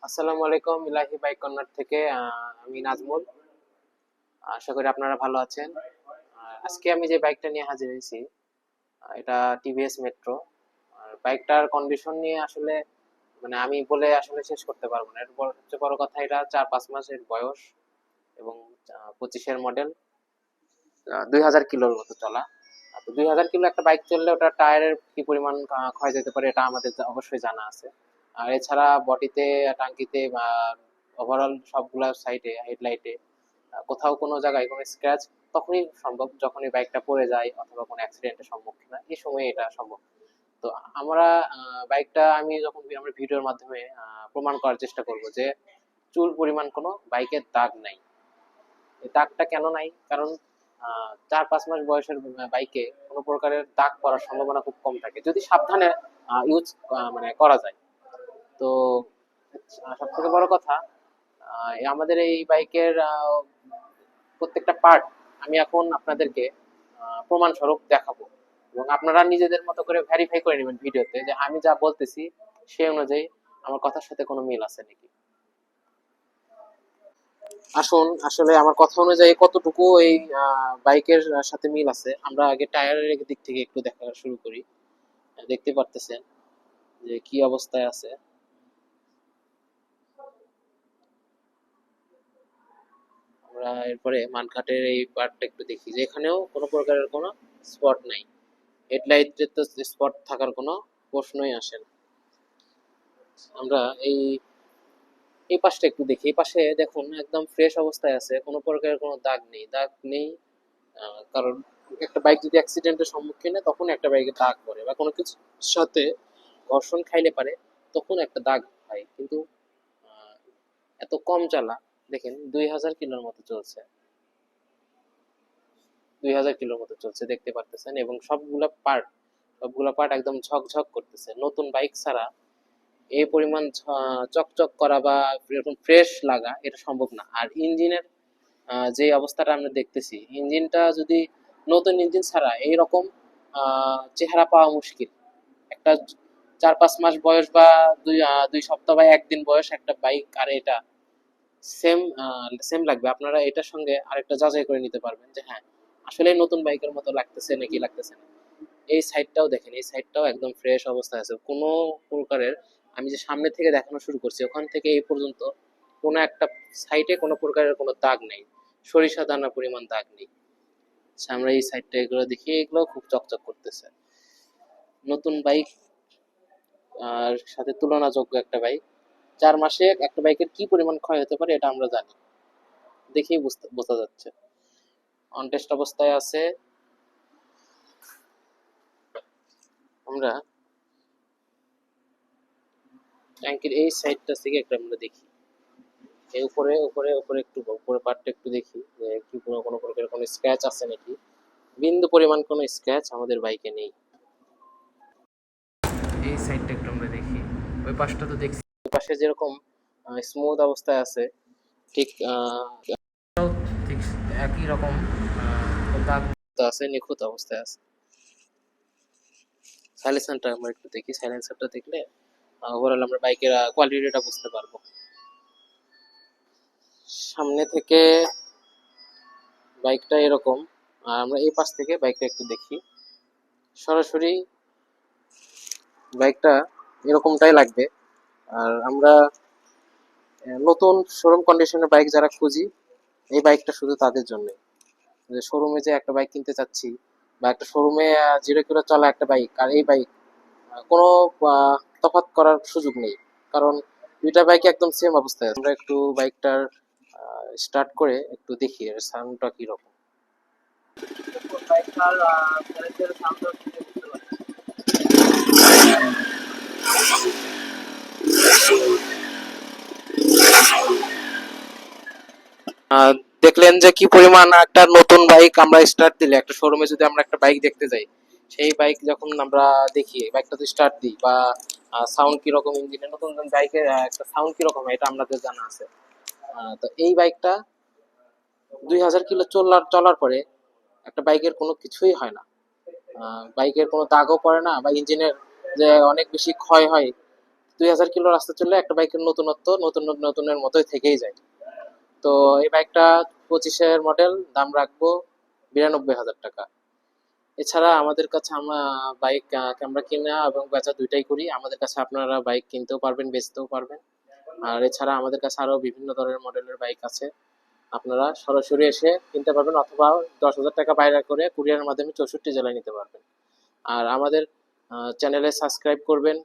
আসসালামু আলাইকুম, ইলাহি bike corner থেকে আমি নাজমুল। আশা করি আপনারা ভালো আছেন। আজকে আমি যে বাইকটা নিয়ে হাজির হয়েছি, এটা টিভিএস মেট্রো। আর বাইকটার কন্ডিশন নিয়ে আসলে মানে আমি বলে আসলে শেষ করতে পারবো না। এর সবচেয়ে বড় কথা, এটা 4-5 মাসের বয়স এবং 25-এর মডেল, 2000 কিলোর মতো চলা। তো 2000 কিলো একটা বাইক চললে ওটা টায়ারের কি পরিমাণ ক্ষয় যেতে পারে এটা আমাদের অবশ্যই জানা আছে। আর এছাড়া বডিতে, টাঙ্কিতে বা ওভারঅল সবগুলা সাইডে, হেডলাইটে কোথাও কোনো জায়গায় কোনো স্ক্র্যাচ তখনই সম্ভব যখনই বাইকটা পড়ে যায় অথবা কোনো অ্যাক্সিডেন্টের সম্মুখীন হয়, এই সময়ে এটা সম্ভব। তো আমরা বাইকটা আমি যখন আমরা ভিডিওর মাধ্যমে প্রমাণ করার চেষ্টা করব যে চুল পরিমাণ কোনো বাইকের দাগ নাই। এই দাগটা কেন নাই? কারণ 4-5 মাস বয়সের বাইকে কোনো প্রকারের দাগ পড়ার সম্ভাবনা খুব কম থাকে যদি সাবধানে ইউজ মানে করা যায়। তো সব থেকে বড় কথা, আমাদের এই বাইকের প্রত্যেকটা পার্ট আমি এখন আপনাদেরকে প্রমাণ স্বরূপ দেখাবো, এবং আপনারা নিজেদের মতো করে ভেরিফাই করে নেবেন ভিডিওতে যে আমি যা বলতেছি সেই অনুযায়ী আমার কথার সাথে কোনো মিল আছে নাকি। আসুন, আসলে আমার কথা অনুযায়ী কতটুকু এই বাইকের সাথে মিল আছে আমরা আগে টায়ারের দিক থেকে একটু দেখা শুরু করি। দেখতে পারতেছেন যে কি অবস্থায় আছে। আমরা এরপরে মানকাটের এই পার্টটা একটু দেখি যে এখানেও কোনো প্রকারের কোনো স্পট নাই। হেডলাইটের তো স্পট থাকার কোনো প্রশ্নই আসে না। আমরা এই এই পাশটা একটু দেখি। এই পাশে দেখুন একদম ফ্রেশ অবস্থায় আছে, কোনো প্রকারের কোনো দাগ নেই, দাগ নেই। কারণ একটা বাইক যদি অ্যাক্সিডেন্টের সম্মুখীন হয় তখন একটা বাইকে দাগ পড়ে বা কোনো কিছুর সাথে ঘর্ষণ খাইলে পারে তখন একটা দাগ হয়, কিন্তু আহ, এত কম চালা। দেখেন 2000 কিলোর মতো চলছে, 2000 কিলোর মতো চলছে দেখতে পারতেছেন, এবং সবগুলা পার্ট একদম ঝকঝক করতেছে। নতুন বাইক ছাড়া এই পরিমাণ চকচক করা বা এরকম ফ্রেশ লাগা এটা সম্ভব না। আর ইঞ্জিনের যে অবস্থাটা আমরা দেখতেছি, ইঞ্জিনটা যদি নতুন ইঞ্জিন ছাড়া এইরকম চেহারা পাওয়া মুশকিল। একটা 4-5 মাস বয়স বা 2 সপ্তাহ বা একদিন বয়স একটা বাইক আর এটা সেম সেম লাগবে। আপনারা এটার সঙ্গে আরেকটা যাচাই করে নিতে পারবেন যে হ্যাঁ আসলে নতুন বাইকের মতো লাগতেছে নাকি লাগতেছে না। এই সাইডটাও দেখেন, এই সাইডটাও একদম ফ্রেশ অবস্থায় আছে, কোনো প্রকারের আমি যে সামনে থেকে দেখানো শুরু করছি ওখান থেকে এই পর্যন্ত কোনো একটা সাইডে কোনো প্রকারের কোনো দাগ নেই, সরিষা দানা পরিমাণ দাগ নেই। আচ্ছা, আমরা এই সাইডটা এগুলো দেখি, এগুলো খুব চকচক করতেছে। নতুন বাইক আর সাথে তুলনাযোগ্য একটা বাইক, 4 মাসে একটা বাইকের কি পরিমাণ ক্ষয় হতে পারে এটা আমরা জানি, দেখেই বোঝা যাচ্ছে। অনটেস্ট অবস্থায় আছে। আমরা ট্যাঙ্কির এই সাইডটা থেকে একটা আমরা দেখি, এই উপরে উপরে উপরে একটু উপরে পার্টটা একটু দেখি যে কি কোনো প্রকার কোনো স্ক্র্যাচ আছে নাকি। বিন্দু পরিমাণ কোনো স্ক্র্যাচ আমাদের বাইকে নেই। এই সাইডটা একটু আমরা দেখি, ওই পাশটা তো দেখছি, ওই পাশে যেরকম স্মুথ অবস্থায় আছে ঠিক ঠিক একই রকম দাগ আছে, নিখুঁত অবস্থায় আছে। সাইলেন্সারটা আমরা একটু দেখি, সাইলেন্সারটা দেখলে ওভারঅল আমরা বাইকের কোয়ালিটিটা বুঝতে পারবো। সামনে থেকে বাইকটা এরকম, আর আমরা এই পাশ থেকে বাইকটা একটু দেখি, সরাসরি বাইকটা এরকমটাই লাগবে। আর আমরা নতুন শোরুম কন্ডিশনের বাইক যারা খুঁজি, এই বাইকটা শুধু তাদের জন্য। যে শোরুমে যে একটা বাইক কিনতে চাচ্ছি বা একটা শোরুমে 0 কিলো চলা একটা বাইক আর এই বাইক, কোনো তফাৎ করার সুযোগ নেই, কারণ দুইটা বাইক একদম সেম অবস্থায় আছে। আমরা একটু বাইকটার স্টার্ট করে একটু দেখি এর সাউন্ডটা কিরকম। বাইকটার সাউন্ডটা বুঝতে পারছি। আহ, দেখলেন যে কি পরিমাণ একটা নতুন বাইক আমরা স্টার্ট দিলে, একটা শোরুমে যদি আমরা একটা বাইক দেখতে যাই, সেই বাইক যখন আমরা দেখি বাইকটা যদি স্টার্ট দিই বা সাউন্ড কিরকম, ইঞ্জিনের নতুন নতুন বাইকের একটা সাউন্ড কিরকম হয় এটা আমাদের জানা আছে। তো এই বাইকটা 2000 কিলো চলার পরে একটা বাইকের কোনো কিছুই হয় না, বাইকের কোনো দাগও পড়ে না বা ইঞ্জিনের যে অনেক বেশি ক্ষয় হয় 2000 কিলো রাস্তা চললে একটা বাইকের নতুনত্ব নতুনের মতোই থেকেই যায়। তো এই বাইকটা 25-এর মডেল, দাম রাখবো 92,000 টাকা। এছাড়া আমাদের কাছে আমরা বাইক আমরা কিনা এবং বেচা দুইটাই করি। আমাদের কাছে আপনারা বাইক কিনতেও পারবেন, বেচতেও পারবেন। আর এছাড়া আমাদের কাছে আরো বিভিন্ন ধরনের মডেলের বাইক আছে, আপনারা সরাসরি এসে কিনতে পারবেন অথবা 10,000 টাকা বাইরে করে কুরিয়ারের মাধ্যমে 64 জেলায় নিতে পারবেন। আর আমাদের চ্যানেলে সাবস্ক্রাইব করবেন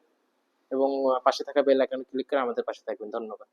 এবং পাশে থাকা বেল আইকনে ক্লিক করে আমাদের পাশে থাকবেন। ধন্যবাদ।